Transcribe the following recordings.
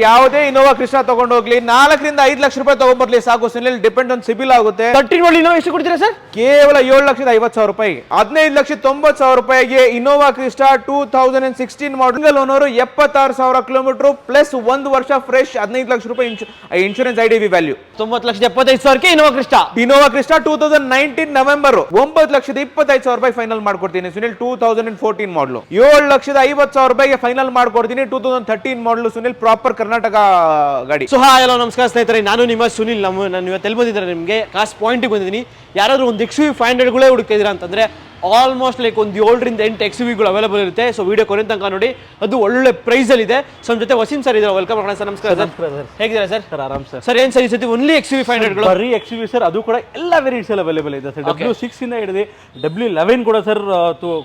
ಯಾವುದೇ Innova Crysta ತಗೊಂಡು ಹೋಗ್ಲಿ 4 ರಿಂದ 5 ಲಕ್ಷ ರೂಪಾಯಿ ತಗೊಂಡ್ಬರ್ಲಿ ಸಾಕು. ಸುನಿಲ್ ಡಿಪೆಂಡ್ ಆನ್ ಸಿಬಿಲ್ ಆಗುತ್ತೆ. 13 ಮಾಡಲ್ ಇನೋವಾ ಎಷ್ಟು ಕೊಡ್ತೀರಾ ಸರ್? ಕೇವಲ 7,50,000 ರೂಪಾಯಿ, 15,90,000 ರೂಪಾಯಿಗೆ Innova Crysta 2016 model owner, 76,000 kilometre plus 1 ವರ್ಷ ಫ್ರೆಶ್, 15 ಲಕ್ಷ ರೂಪಾಯಿ ಇನ್ಶೂರೆನ್ಸ್ IDV ವ್ಯಾಲ್ಯೂ. 9,75,000ಕ್ಕೆ ಇನೋವಾ ಕ್ರಿಸ್ಟಾ 2019 ನವೆಂಬರ್ 9,25,000 ರೂಪಾಯಿ ಫೈನಲ್ ಮಾಡ್ಕೊಡ್ತೀನಿ ಸುನಿಲ್. 2014 ಮಾಡಲು 7,50,000 ರೂಪಾಯಿಗೆ ಫೈನಲ್ ಮಾಡ್ಕೊಡ್ತೀನಿ. 2013 ಮಾಡಲು ಸುನಿಲ್, ಪ್ರಾಪರ್ ಕರ್ನಾಟಕ ಗಾಡಿ. ಸೊ ಹಾಯ್ ಹಲೋ ನಮಸ್ಕಾರ ಸ್ನೇಹಿತರೆ, ನಾನು ನಿಮ್ಮ ಸುನಿಲ್. ನಾನು ಇವತ್ತು ಎಲ್ಲಿ ಬಂದಿದ್ದಾರೆ ನಿಮಗೆ ಕಾಸ್ ಪಾಯಿಂಟಿಗೆ ಬಂದಿದ್ದೀನಿ. ಯಾರಾದರೂ ಒಂದು XUV 500ಗಳೇ ಹುಡುಕ್ತಿದ್ದೀರಾ ಅಂತಂದರೆ ಆಲ್ಮೋಸ್ಟ್ ಲೈಕ್ ಒಂದು 7 ರಿಂದ 8 XUVಗಳು ಅವೈಲೇಬಲ್ ಇರುತ್ತೆ. ಸೊ ವಿಡಿಯೋ ಕೊನೆ ತನಕ ನೋಡಿ, ಅದು ಒಳ್ಳೆ ಪ್ರೈಸಲ್ಲಿ ಇದೆ. ಸೊ ನಮ್ಮ ಜೊತೆ ವಸೀಂ ಸರ್ ಇದ್ದಾರೆ, ವೆಲ್ಕಮ್ ಮಾಡೋಣ ಸರ್. ನಮಸ್ಕಾರ ಸರ್, ಹೇಗಿದ್ದಾರೆ ಸರ್? ಸರ್ ಆರಾಮ್ ಸರ್. ಸರ್ ಏನು ಸರ್ ಈ ಸತಿ ಓನ್ಲಿ XUV 500ಗಳು? ಬರೀ XUV ಸರ್, ಅದು ಕೂಡ ಎಲ್ಲ ವೇರಿಯಂಟ್ಸ್ ಅಲ್ಲಿ ಅವೈಲೇಬಲ್ ಇದೆ ಸರ್. W6 ಇಂದ ಹಿಡಿದು W11 ಕೂಡ ಸರ್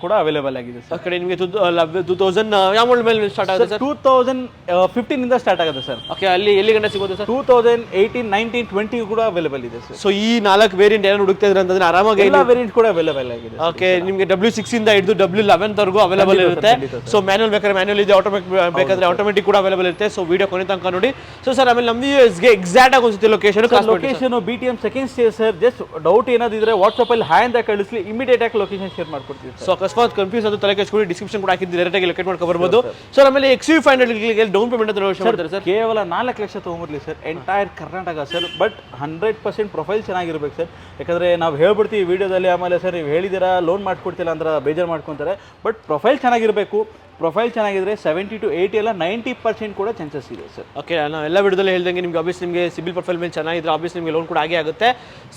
ಕೂಡ ಅವೈಲೇಬಲ್ ಆಗಿದೆ ಸರ್. ಆ ಕಡೆ ನಿಮಗೆ 2000 ಯಾವ ಮಾಡಲ್ ಮೇಲೆ ಸ್ಟಾರ್ಟ್ ಆಗುತ್ತೆ ಸರ್? 2015 ಇಂದ ಸ್ಟಾರ್ಟ್ ಆಗುತ್ತೆ ಸರ್. ಓಕೆ, ಅಲ್ಲಿ ಎಲ್ಲಿ ಗಂಟೆ ಸಿಗುತ್ತೆ ಸರ್? 2018, 19, 20 ಕೂಡ ಅವೈಲೇಬಲ್ ಇದೆ ಸರ್. ಸೊ ಈ 4 ವೇರಿಯಂಟ್ ಏನು ಹುಡುಕ್ತಾ ಇದ್ರೆ ಅಂತಂದ್ರೆ ಆರಾಮಾಗಿ ಎಲ್ಲ ವೇರಿಯಂಟ್ ಕೂಡ ಅವೈಲೇಬಲ್ ಆಗಿದೆ. ಓಕೆ, ನಿಮಗೆ W6 ಇಂದ ಹಿಡಿದು W11 ವರೆಗೂ ಅವೈಲೇಬಲ್ ಇರುತ್ತೆ. ಸೊ ಮ್ಯಾನುವಲ್ ಬೇಕಾದ್ರೆ ಮ್ಯಾನುವಲ್ ಇದೆ, ಆಟೋಮೆಟಿಕ್ ಬೇಕಾದ್ರೆ ಆಟೋಮೆಟಿಕ್ ಕೂಡ ಅವೈಲೇಬಲ್ ಇರುತ್ತೆ. ಸೊ ವಿಡಿಯೋ ಕೊನೆ ತನಕ ನೋಡಿ. ಸೊ ಸರ್, ಆಮೇಲೆ ನಮ್ಮ ವ್ಯೂಯರ್ಸ್ಗೆ ಎಕ್ಸಾಕ್ಟ್ ಆಗಿ ಅನ್ಸುತ್ತೆ location BTM second stage sir. Just doubt ಏನಾದಿದ್ರೆ ವಾಟ್ಸ್ಆಪ್ ಅಲ್ಲಿ ಹಾಯ್ ಅಂತ ಕಳಿಸ್ಲಿ, ಇಮಿಡಿಯೇಟ್ ಆಗಿ ಲೊಕೇಶನ್ ಶೇರ್ ಮಾಡ್ಕೊಡ್ತೀವಿ. ಸೊ ಅಕಸ್ಮಾತ್ ಕನ್ಫ್ಯೂಸ್ ಅದು ತಲೆ ಕೆಡಿಸ್ಕೊಂಡು ಡಿಸ್ಕ್ರಿಪ್ಷನ್ ಕೂಡ ಹಾಕಿದ್ದು, ಡೈರೆಕ್ಟ್ ಆಗಿ ಲೊಕೇಟ್ ಮಾಡ್ಕೊಂಡು ಬರ್ಬೋದು. ಸರ್ ಆಮೇಲೆ XUV 500ಗೆ ಡೌನ್ ಪೇಮೆಂಟ್ ಅಂತ ಮಾಡ್ತಾರೆ ಸರ್? ಕೇವಲ 4 ಲಕ್ಷ ತಗೊಂಡ್ಬರ್ಲಿ sir, entire Karnataka sir. But 100% profile ಚೆನ್ನಾಗಿರ್ಬೇಕು ಸರ್. ಯಾಕಂದ್ರೆ ನಾವು ಹೇಳ್ಬಿಡ್ತೀವಿ ವಿಡಿಯೋದಲ್ಲಿ, ಆಮೇಲೆ ಸರ್ ನೀವು ಹೇಳಿದಿರಾ ಲೋನ್ ಮಾಡ್ಕೊಡ್ತಿಲ್ಲ ಅಂದ್ರೆ ಬೇಜಾರು ಮಾಡ್ಕೊತಾರೆ. ಬಟ್ ಪ್ರೊಫೈಲ್ ಚೆನ್ನಾಗಿರಬೇಕು. ಪ್ರೊಫೈಲ್ ಚೆನ್ನಾಗಿದ್ರೆ 70 to 80 ಎಲ್ಲ 90% ಕೂಡ ಚಾನ್ಸಸ್ ಇದೆ ಸರ್. ಓಕೆ, ನಾವು ಎಲ್ಲ ವಿಡಿಯೋದಲ್ಲಿ ಹೇಳ್ದಂಗೆ ನಿಮ್ಗೆ ಆಬ್ವಿಯಸ್ ನಿಮಗೆ ಸಿಬಿಲ್ ಪ್ರೊಫೈಲ್ ಮೇಲೆ ಚೆನ್ನಾಗಿದ್ರೆ ಆಬ್ವಿಯಸ್ ನಿಮಗೆ ಲೋನ್ ಕೂಡ ಆಗೇ ಆಗುತ್ತೆ.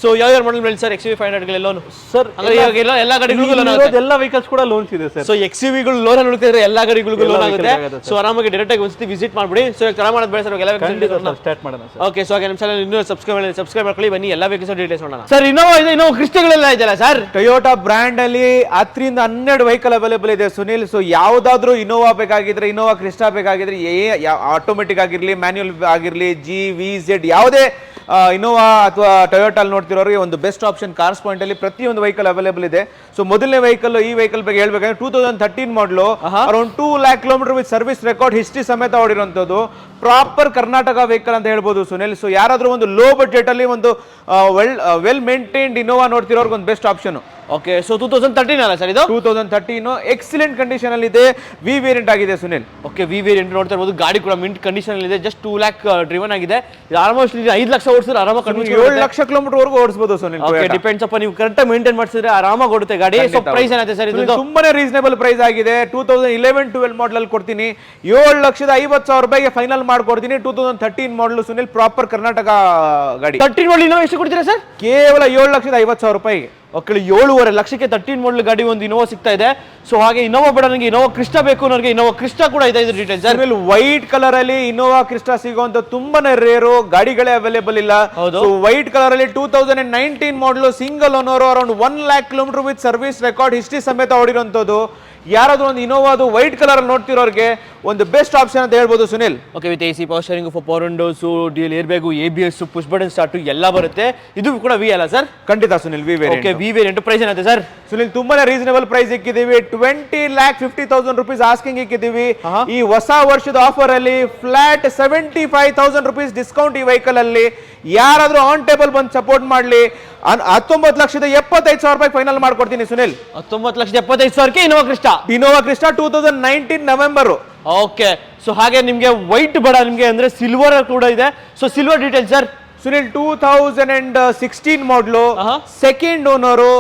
ಸೊ ಯಾವ ಮಾಡಲ್ ಮೇಲೆ ಸರ್ XUV 500ಗೆ ಲೋನ್? ಸರ್ ಎಲ್ಲ ಗಾಡಿಗಳಿಗೂ ಲೋನ್ ಆಗುತ್ತೆ, ಎಲ್ಲ ವೆಹಿಕಲ್ಸ್ ಕೂಡ ಲೋನ್ಸ್ ಇದೆ ಸರ್. ಸೊ XUVಗಳು ಲೋನ್ ಹುಡುಕಿದ್ರೆ ಎಲ್ಲ ಗಾಡಿಗಳಿಗೂ ಲೋನ್ ಆಗುತ್ತೆ. ಸೊ ಆರಾಮಾಗಿ ಡೈರೆಕ್ಟ್ ಆಗಿ ಒಂದ್ಸತಿ ವಿಸಿಟ್ ಮಾಡ್ಬಿಡಿ. ಸೊ ತರ ಮಾಡೋದು ಬೇಡ ಸರ್, ಎಲ್ಲ ಸ್ಟಾರ್ಟ್ ಮಾಡೋಣ ಸರ್. ಓಕೆ, ಸೊ ಹಾಗೆ ನಮ್ಮ ಚಾನಲ್ ಇನ್ನೂ ಸಬ್ಸ್ಕ್ರೈಬ್ ಮಾಡ್ಕೊಳ್ಳಿ. ಬನ್ನಿ ಎಲ್ಲ ವೆಹಿಕಲ್ಸ್ ಡೀಟೇಲ್ಸ್ ನೋಡೋಣ. ಸರ್ ಇನೋವಾ ಇದೆ, ಇನೋವಾ ಕ್ರಿಸ್ಟಾಗಳೆಲ್ಲ ಇದೆಯಲ್ಲ ಸರ್? ಟೊಯೋಟಾ ಬ್ರ್ಯಾಂಡ್ ಅಲ್ಲಿ 10 ರಿಂದ 12 ವೆಹಿಕಲ್ ಅವೈಲೇಬಲ್ ಇದೆ ಸುನಿಲ್. ಸೊ ಯಾವ್ದಾದ್ರು ಇನೋವಾ ಬೇಕಾಗಿದ್ರೆ, ಇನೋವಾ ಕ್ರಿಸ್ಟಾ ಬೇಕಾಗಿದ್ರೆ, ಆಟೋಮೆಟಿಕ್ ಆಗಿರ್ಲಿ, ಮ್ಯಾನ್ಯುಯಲ್ ಆಗಿರ್ಲಿ, GVZ ಯಾವುದೇ ಇನೋವಾ ಅಥವಾ ಟೊಯೋಟಾ ಅಲ್ಲಿ ನೋಡ್ತಿರೋರಿಗೆ ಒಂದು ಬೆಸ್ಟ್ ಆಪ್ಷನ್ ಕಾರ್ಸ್ ಪಾಯಿಂಟ್ ಅಲ್ಲಿ ಪ್ರತಿಯೊಂದು ವೆಹಿಕಲ್ ಅವೈಲೇಬಲ್ ಇದೆ. ಸೊ ಮೊದಲನೇ ವೆಹಿಕಲ್, ಈ ವೆಹಿಕಲ್ ಬಗ್ಗೆ ಹೇಳ್ಬೇಕಂದ್ರೆ 2013 ಮಾಡಲು, around 2 lakh kilometre with service record, history ಸಮೇತ ಓಡಿರುವಂತದ್ದು, ಪ್ರಾಪರ್ ಕರ್ನಾಟಕ ವೆಹಿಕಲ್ ಅಂತ ಹೇಳ್ಬೋದು ಸುನಿಲ್. ಸೊ ಯಾರಾದ್ರೂ ಒಂದು ಲೋ ಬಜೆಟ್ ಅಲ್ಲಿ ಒಂದು ವೆಲ್ ಮೇಂಟೈನ್ಡ್ ಇನೋವಾ ನೋಡ್ತಿರೋರ್ಗೆ ಒಂದು ಬೆಸ್ಟ್ ಆಪ್ಷನ್. ಓಕೆ, ಸೊ 2013 ಅಲ್ಲ ಸರ್ ಇದು? 2013 ಎಕ್ಸಲೆಂಟ್ ಕಂಡೀಷನ್ ಅಲ್ಲಿ ಇದೆ, ವಿ ವೇರಿಯಂಟ್ ಆಗಿದೆ ಸುನಿಲ್. ಓಕೆ, ವಿ ವೇರಿಯಂಟ್ ನೋಡ್ತಾ ಇರ್ಬೋದು. ಗಾಡಿ ಕೂಡ ಮಿಂಟ್ ಕಂಡೀಷನ್ ಅಲ್ಲಿ ಇದೆ. ಜಸ್ಟ್ 2 lakh ಡ್ರಿವನ್ ಆಗಿದೆ. ಆಲ್ಮೋಸ್ಟ್ 5 ಲಕ್ಷ ಓಡಿಸಿದ್ರೆ ಆರಾಮಾಗಿ 7 ಲಕ್ಷ ಕಿಲೋಮೀಟರ್ ವರೆಗೂ ಓಡಿಸಬಹುದು ಸುನಿಲ್. ಓಕೆ, ಡಿಪೆಂಡ್ಸ್ ಅಪ್ಪ, ನೀವು ಕರೆಕ್ಟ್ ಮೇಂಟೈನ್ ಮಾಡಿಸಿದ್ರೆ ಆರಾಮಾಗಿ ಓಡುತ್ತೆ ಗಾಡಿ. ಸೊ ಪ್ರೈಸ್ ಏನಾಯ್ತು ಸರ್ ಇದು? ತುಂಬಾನೇ ರೀಸನೇಬಲ್ ಪ್ರೈಸ್ ಆಗಿದೆ. 2011-12 ಮಾಡಲ್ ಅಲ್ಲಿ ಕೊಡ್ತೀನಿ, 7,50,000 ರೂಪಾಯಿಗೆ ಫೈನಲ್ ಮಾಡ್ಕೊಡ್ತೀನಿ. 2013 ಮಾಡಲ್ ಸುನಿಲ್, ಪ್ರಾಪರ್ ಕರ್ನಾಟಕ ಗಾಡಿ. 13 ಮಾಡಲ್ ಇನೋವಾ ಎಷ್ಟು ಕೊಡ್ತೀರಾ ಸರ್? ಕೇವಲ 7,50,000 ರೂಪಾಯಿಗೆ. ಓಕೆ, 7.5 ಲಕ್ಷಕ್ಕೆ 13 ಮಾಡಲ್ ಗಾಡಿ ಒಂದು ಇನೋವಾ ಸಿಗ್ತಾ ಇದೆ. ಸೊ ಹಾಗೆ ಇನೋವಾ ಬೇಡ ನನಗೆ ಇನೋವಾ ಕ್ರಿಸ್ಟಾ ಬೇಕು ನನಗೆ, ಇನೋವಾ ಕ್ರಿಸ್ಟಾ ಕೂಡ ಇದೆ. ಇದು ಡೀಟೇಲ್ಸ್ ಸರ್. ವೈಟ್ ಕಲರ್ ಅಲ್ಲಿ ಇನೋವಾ ಕ್ರಿಸ್ಟಾ ಸಿಗುವಂತ ತುಂಬಾನೇ ರೇರು, ಗಾಡಿಗಳೇ ಅವೈಲೇಬಲ್ ಇಲ್ಲ. ವೈಟ್ ಕಲರ್ ಅಲ್ಲಿ 2019 model, single owner, around 1 lakh kilometre with service record, history ಸಮೇತ ಓಡಿರುವಂತದ್ದು. ಯಾರಾದ್ರೂ ಒಂದು ಇನೋವಾದು ವೈಟ್ ಕಲರ್ ಅಲ್ಲಿ ನೋಡ್ತಿರೋರಿಗೆ ಒಂದು ಬೆಸ್ಟ್ ಆಪ್ಷನ್ ಅಂತ ಹೇಳ್ಬೋದು Sunil. Okay, with AC power steering, power windows, dual air bag, ABS, push button start ಎಲ್ಲ ಬರುತ್ತೆ. ಇದು ಕೂಡ ವಿ ಅಲ್ಲ ಸರ್? ಖಂಡಿತ Sunil, V variant. Okay, V variant price ಏನಾಯ್ತು ಸರ್? ಸುನಿಲ್ ತುಂಬಾನೇ ರೀಸನೇಬಲ್ ಪ್ರೈಸ್ ಇಕ್ಕಿದೀವಿ. 20,50,000 ರೂಪೀಸ್ ಆಸ್ಕಿಂಗ್ ಇಕ್ಕಿದೀವಿ. ಈ ಹೊಸ ವರ್ಷದ ಆಫರ್ ಅಲ್ಲಿ ಫ್ಲಾಟ್ 75,000 ರೂಪೀಸ್ ಡಿಸ್ಕೌಂಟ್ ಈ ವೆಹಿಕಲ್ ಅಲ್ಲಿ. ಯಾರಾದ್ರೂ ಆನ್ ಟೇಬಲ್ ಬಂದು ಸಪೋರ್ಟ್ ಮಾಡ್ಲಿ, 19,75,000 ರೂಪಾಯಿ ಫೈನಲ್ ಮಾಡ್ಕೊಡ್ತೀನಿ ಸುನಿಲ್. 19,75,000ಕ್ಕೆ Innova Crysta 2019 November. Okay, so ಹಾಗೆ ನಿಮ್ಗೆ ವೈಟ್ ಬೇಡ ನಿಮ್ಗೆ ಅಂದ್ರೆ ಸಿಲ್ವರ್ ಕೂಡ ಇದೆ. So silver details sir? Sunil 2016 model, second owner,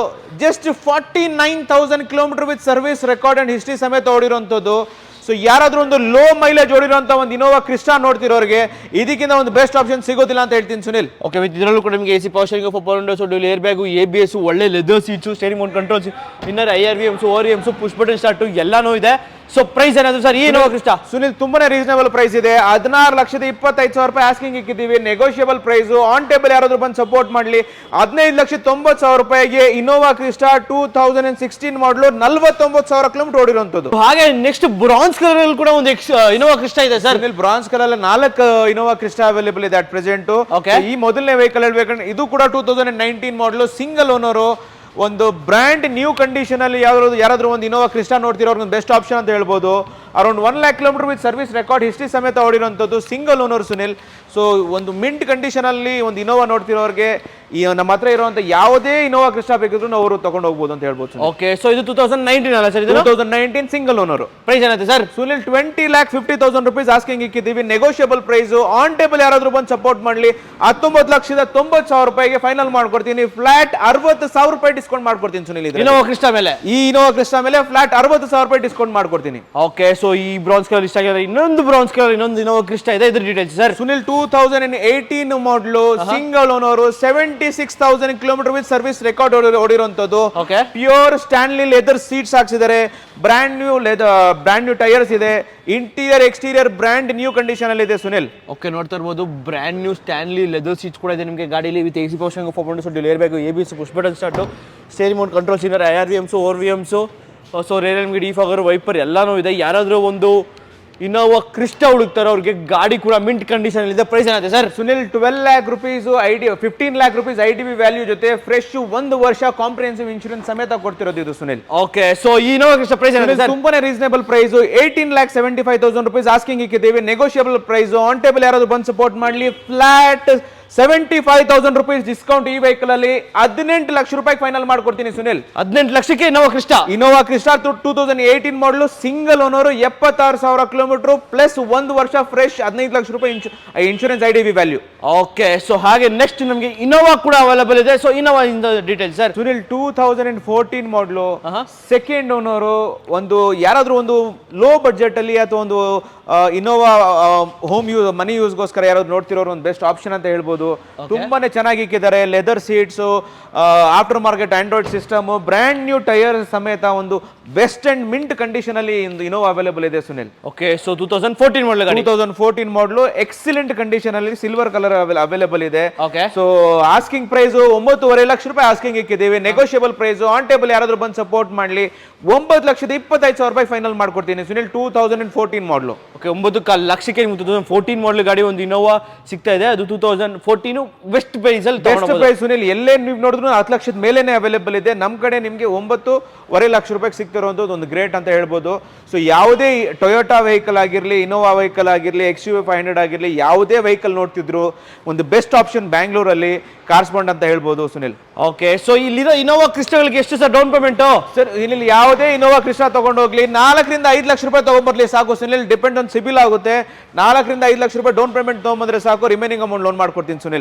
just 49,000 kilometre with service record and history ಸಮೇತ ಓಡಿರುವಂತದ್ದು. ಸೊ ಯಾರಾದ್ರೂ ಒಂದು ಲೋ ಮೈಲೇಜ್ ಓಡಿರುವಂತ ಒಂದು ಇನೋವಾ ಕ್ರಿಸ್ಟಾ ನೋಡ್ತಿರೋರಿಗೆ ಇದಕ್ಕಿಂತ ಒಂದು ಬೆಸ್ಟ್ ಆಪ್ಷನ್ ಸಿಗೋದಿಲ್ಲ ಅಂತ ಹೇಳ್ತೀನಿ ಸುನಿಲ್. ಓಕೆ, ವಿತ್ ಇದರಲ್ಲೂ ಕೂಡ ನಿಮಗೆ AC power steering, power windows, dual air bag, ABS, ಒಳ್ಳೆ leather seats, steering mount controls, inner IRVMs, ORVMs, push button start ಎಲ್ಲಾನು ಇದೆ. ಸೊ ಪ್ರೈಸ್ ಏನಾದ್ರು ಸರ್ ಈ ಇನೋವಾ ಕ್ರಿಸ್ಟಾ? ಸುನಿಲ್ ತುಂಬಾನೇ ರೀಸನೇಬಲ್ ಪ್ರೈಸ್ ಇದೆ. 16,25,000 ರೂಪಾಯಿ ಆಸ್ಕಿಂಗ್ ಇಕ್ಕಿದ್ದೀವಿ, ನೆಗೋಷಿಯಬಲ್ ಪ್ರೈಸ್. ಆನ್ ಟೇಬಲ್ ಯಾರಾದ್ರೂ ಬಂದು ಸಪೋರ್ಟ್ ಮಾಡಲಿ, 15,90,000 ರೂಪಾಯಿಗೆ ಇನೋವಾ ಕ್ರಿಸ್ಟಾ 2016 ಮಾಡಲು, 49,000 ಕಿಲೋಮೀಟರ್ ಓಡಿರುವಂತದ್ದು. ಹಾಗೆ ನೆಕ್ಸ್ಟ್ ಬ್ರಾನ್ಸ್ ಕಲರ್ ಅಲ್ಲಿ ಕೂಡ ಒಂದು ಇನೋವಾ ಕ್ರಿಸ್ಟಾ ಇದೆ ಸರ್. ಬ್ರಾನ್ಸ್ ಕಲರ್ ಅಲ್ಲಿ 4 ಇನೋವಾ ಕ್ರಿಸ್ಟಾ ಅವೈಲೇಬಲ್ ಇದೆ ಅಟ್ ಪ್ರೆಸೆಂಟ್. ಈ ಮೊದಲನೇ ವೆಹಿಕಲ್ ಹೇಳ್ಬೇಕಂದ್ರೆ ಇದು ಕೂಡ 2019 ಮಾಡಲು, ಸಿಂಗಲ್ ಓನರು, ಒಂದು ಬ್ರ್ಯಾಂಡ್ ನ್ಯೂ ಕಂಡೀಷನ್ ಅಲ್ಲಿ ಯಾರಾದ್ರೂ ಒಂದು ಇನೋವಾ ಕ್ರಿಸ್ಟಾ ನೋಡ್ತಿರೋರ್ಗೆ ಬೆಸ್ಟ್ ಆಪ್ಷನ್ ಅಂತ ಹೇಳ್ಬೋದು. Around 1 lakh kilometre with service record history ಸಮೇತ ಓಡಿರುವಂಥದ್ದು, ಸಿಂಗಲ್ ಓನರ್ ಸುನಿಲ್. ಸೊ ಒಂದು ಮಿಂಟ್ ಕಂಡೀಷನ್ ಅಲ್ಲಿ ಒಂದು ಇನೋವಾ ನೋಡ್ತಿರೋರಿಗೆ ಈ ನಮ್ಮ ಹತ್ರ ಇರುವಂತ ಯಾವುದೇ ಇನೋವಾ ಕ್ರಿಸ್ಟಾ ಬೇಕಿದ್ರು ನಾವು ಅವರು ತಗೊಂಡು ಹೋಗ್ಬೋದು ಅಂತ ಹೇಳ್ಬೋದು. ಓಕೆ, ಸೊ ಇದು 2019 ಅಲ್ಲ ಸರ್? 2019 single owner. ಪ್ರೈಸ್ ಏನಾಯ್ತು ಸರ್? ಸುನಿಲ್ 20,50,000 rupees ಆಸ್ಕಿಂಗ್ ಇಕ್ಕಿದ್ದೀವಿ. Negotiable price. ಆನ್ ಟೇಬಲ್ ಯಾರಾದ್ರೂ ಬಂದು ಸಪೋರ್ಟ್ ಮಾಡಲಿ 19,90,000 ರೂಪಾಯಿಗೆ ಫೈನಲ್ ಮಾಡ್ಕೊಡ್ತೀನಿ. ಫ್ಲಾಟ್ 60,000 ರೂಪಾಯಿ ಡಿಸ್ಕೌಂಟ್ ಮಾಡ್ಕೊಡ್ತೀನಿ ಸುನಿಲ್. ಇನೋವಾ ಕ್ರಿಸ್ಟಾ ಮೇಲೆ, ಈ ಇನೋವಾ ಕ್ರಿಸ್ಟಾ ಮೇಲೆ ಫ್ಲಾಟ್ 60,000 ರೂಪಾಯಿ ಡಿಸ್ಕೌಂಟ್ ಮಾಡ್ಕೊಡ್ತೀನಿ. ಓಕೆ, ಸೊ ಈ ಬ್ರಾನ್ಸ್ ಕಲರ್ ಇಷ್ಟ ಆಗಿದೆ. ಇನ್ನೊಂದು ಬ್ರಾನ್ಸ್ ಕಲರ್, ಇನ್ನೊಂದು ಇನೋವಾ ಕ್ರಿಸ್ಟಾ ಇದೆ. ಇದ್ರ details sir? Sunil 2018 model, single owner, 76,000 kilometre with service record ಓಡಿರುವಂತದ್ದು. Okay, pure Stanley leather seats ಹಾಕ್ಸಿದ್ದಾರೆ. ಬ್ರ್ಯಾಂಡ್ ನ್ಯೂ ಟೈರ್ಸ್ ಇದೆ. Interior exterior brand new condition ಅಲ್ಲಿ ಇದೆ ಸುನಿಲ್. ಓಕೆ, ನೋಡ್ತಾ ಇರ್ಬೋದು brand new Stanley leather seats ಕೂಡ ಇದೆ ನಿಮಗೆ ಗಾಡಿಲಿ. With AC power 4.2 air bag, ABS, push button start, steering mount control ಸೀನರ್, IRVMs, ORVMs, ಸೊ ರೇರ್ ನಿಮಗೆ ಡಿಫಾಗರ್, ವೈಪರ್ ಎಲ್ಲಾನು ಇದೆ. ಯಾರಾದರೂ ಒಂದು ಇನೋವಾ ಕ್ರಿಸ್ಟಾ ಹುಡುಕ್ತಾರೋ ಅವ್ರಿಗೆ ಗಾಡಿ ಕೂಡ ಮಿಂಟ್ ಕಂಡೀಷನ್ ಇದೆ. ಪ್ರೈಸ್ ಏನಾಗಿದೆ sir? Sunil 12 lakh rupees 15 lakh rupees IDV value ಜೊತೆ ಫ್ರೆಶ್ 1 ವರ್ಷ ಕಾಂಪ್ರಿಹೆನ್ಸಿವ್ ಇನ್ಶೂರೆನ್ಸ್ ಸಮೇತ ಕೊಡ್ತಿರೋದು ಇದು ಸುನಿಲ್. ಓಕೆ, ಸೊ ಈ ಇನೋವಾ ಕ್ರಿಸ್ಟಾ ಪ್ರೈಸ್ ಏನಾಗಿದೆ ಸರ್? ತುಂಬಾನೇ ರೀಸನೇಬಲ್ ಪ್ರೈಸ್. 18,75,000 ರೂಪೀಸ್ ಆಸ್ಕಿಂಗ್ ಇಕ್ಕಿದ್ದೀವಿ. Negotiable price. ಆನ್ ಟೇಬಲ್ ಯಾರಾದ್ರೂ ಬಂದು ಸಪೋರ್ಟ್ ಮಾಡಲಿ ಫ್ಲಾಟ್ 75,000 ರೂಪೀಸ್ ಡಿಸ್ಕೌಂಟ್. ಈ ವೆಹಿಕಲ್ ಅಲ್ಲಿ 18 ಲಕ್ಷ ರೂಪಾಯಿ ಫೈನಲ್ ಮಾಡ್ಕೊಡ್ತೀನಿ ಸುನಿಲ್. 18 ಲಕ್ಷಕ್ಕೆ Innova Crysta. 2018 model, single owner, 76,000 kilometre plus 1 ವರ್ಷ ಫ್ರೆಶ್ 15 ಲಕ್ಷ ರೂಪಾಯಿ insurance IDV value. Okay, so ಹಾಗೆ ನೆಕ್ಸ್ಟ್ ನಮಗೆ ಇನೋವಾ ಕೂಡ ಅವೈಲೇಬಲ್ ಇದೆ. ಸೊ ಇನೋವಾ ಇಂದ ಡೀಟೇಲ್ಸ್ ಸರ್? ಸುನಿಲ್ 2014 ಮಾಡಲು, ಸೆಕೆಂಡ್ ಓನರ್. ಒಂದು ಯಾರಾದ್ರೂ ಒಂದು ಲೋ ಬಡ್ಜೆಟ್ ಅಲ್ಲಿ ಅಥವಾ ಒಂದು ಇನೋವಾ ಹೋಮ್ ಯೂಸ್, ಮನಿ ಯೂಸ್ಗೋಸ್ಕರ ಯಾರಾದ್ರು ನೋಡ್ತಿರೋರು ಒಂದು ಬೆಸ್ಟ್ ಆಪ್ಷನ್ ಅಂತ ಹೇಳ್ಬೋದು. ತುಂಬಾನೇ ಚೆನ್ನಾಗಿ ಇಕ್ಕಿದ್ದಾರೆ. Leather seats, after market Android system, brand new tyre ಸಮೇತ ಒಂದು ಬೆಸ್ಟ್ ಅಂಡ್ ಮಿಂಟ್ ಕಂಡೀಷನ್ ಅಲ್ಲಿ ಇನೋವಾ ಅವೈಲೇಬಲ್ ಇದೆ Sunil. Okay, so 2014 model, 2014 model, excellent condition ಅಲ್ಲಿ ಸಿಲ್ವರ್ ಕಲರ್ ಅವೈಲೇಬಲ್ ಇದೆ. Okay, so asking price 9.5 lakh ರೂಪಾಯಿ ಆಸ್ಕಿಂಗ್ ಇಕ್ಕಿದ್ದೀವಿ. Negotiable price. ಆನ್ ಟೇಬಲ್ ಯಾರಾದ್ರೂ ಬಂದು ಸಪೋರ್ಟ್ ಮಾಡಲಿ 9,25,000 ರೂಪಾಯಿ ಫೈನಲ್ ಮಾಡ್ಕೊಡ್ತೀನಿ ಸುನಿಲ್. 2014 ಮಾಡಲು. ಓಕೆ, 9.25 ಲಕ್ಷಕ್ಕೆ 2014 ಮಾಡಲ್ ಗಾಡಿ ಒಂದು ಇನೋವಾ ಸಿಗ್ತಾ ಇದೆ. ಅದು 2014 ಬೆಸ್ಟ್ ಪ್ರೈಸ್ ಅಲ್ಲಿ. Best price Sunil. ಎಲ್ಲೇ ನೀವು ನೋಡಿದ್ರು 10 ಲಕ್ಷದ ಮೇಲೇನೆ ಅವೈಲೇಬಲ್ ಇದೆ. ನಮ್ಮ ಕಡೆ ನಿಮಗೆ 9.25 ಲಕ್ಷ ರೂಪಾಯಿ ಸಿಗ್ತಿರೋದು ಒಂದು ಗ್ರೇಟ್ ಅಂತ ಹೇಳ್ಬೋದು. ಸೊ ಯಾವುದೇ ಟೊಯೋಟಾ ವೆಹಿಕಲ್ ಆಗಿರಲಿ, ಇನೋವಾ ವೆಹಿಕಲ್ ಆಗಿರಲಿ, XUV 500 ಆಗಿರಲಿ, ಯಾವುದೇ ವೆಹಿಕಲ್ ನೋಡ್ತಿದ್ರು ಒಂದು ಬೆಸ್ಟ್ ಆಪ್ಷನ್ ಬ್ಯಾಂಗ್ಳೂರಲ್ಲಿ ಕಾರ್ಸ್ಪಾಂಡ್ ಅಂತ ಹೇಳ್ಬೋದು ಸುನಿಲ್. ಓಕೆ, ಸೊ ಇಲ್ಲಿರೋ ಇನೋವಾ ಕ್ರಿಸ್ಟಾಗಳಿಗೆ ಎಷ್ಟು ಸರ್ ಡೌನ್ ಪೇಮೆಂಟ್ ಸರ್? ಇಲ್ಲಿ ಯಾವುದೇ ಇನೋವಾ ಕ್ರಿಸ್ಟಾ ತಗೊಂಡು ಹೋಗ್ಲಿ 4 ರಿಂದ 5 ಲಕ್ಷ ರೂಪಾಯಿ ತಗೊಂಡ್ಬರ್ಲಿ ಸಾಕು ಸುನಿಲ್. ಡಿಪೆಂಡ್ ಆನ್ ಸಿಬಿಲ್ ಆಗುತ್ತೆ. 4 ರಿಂದ 5 ಲಕ್ಷ ರೂಪಾಯಿ ಡೌನ್ ಪೇಮೆಂಟ್ ತಗೊಂಡ್ಬಂದ್ರೆ ಸಾಕು. ರಿಮೈನಿಂಗ್ ಅಮೌಂಟ್ ಲೋನ್ ಮಾಡ್ಕೊಡ್ತೀನಿ ಸುನಿಲ್.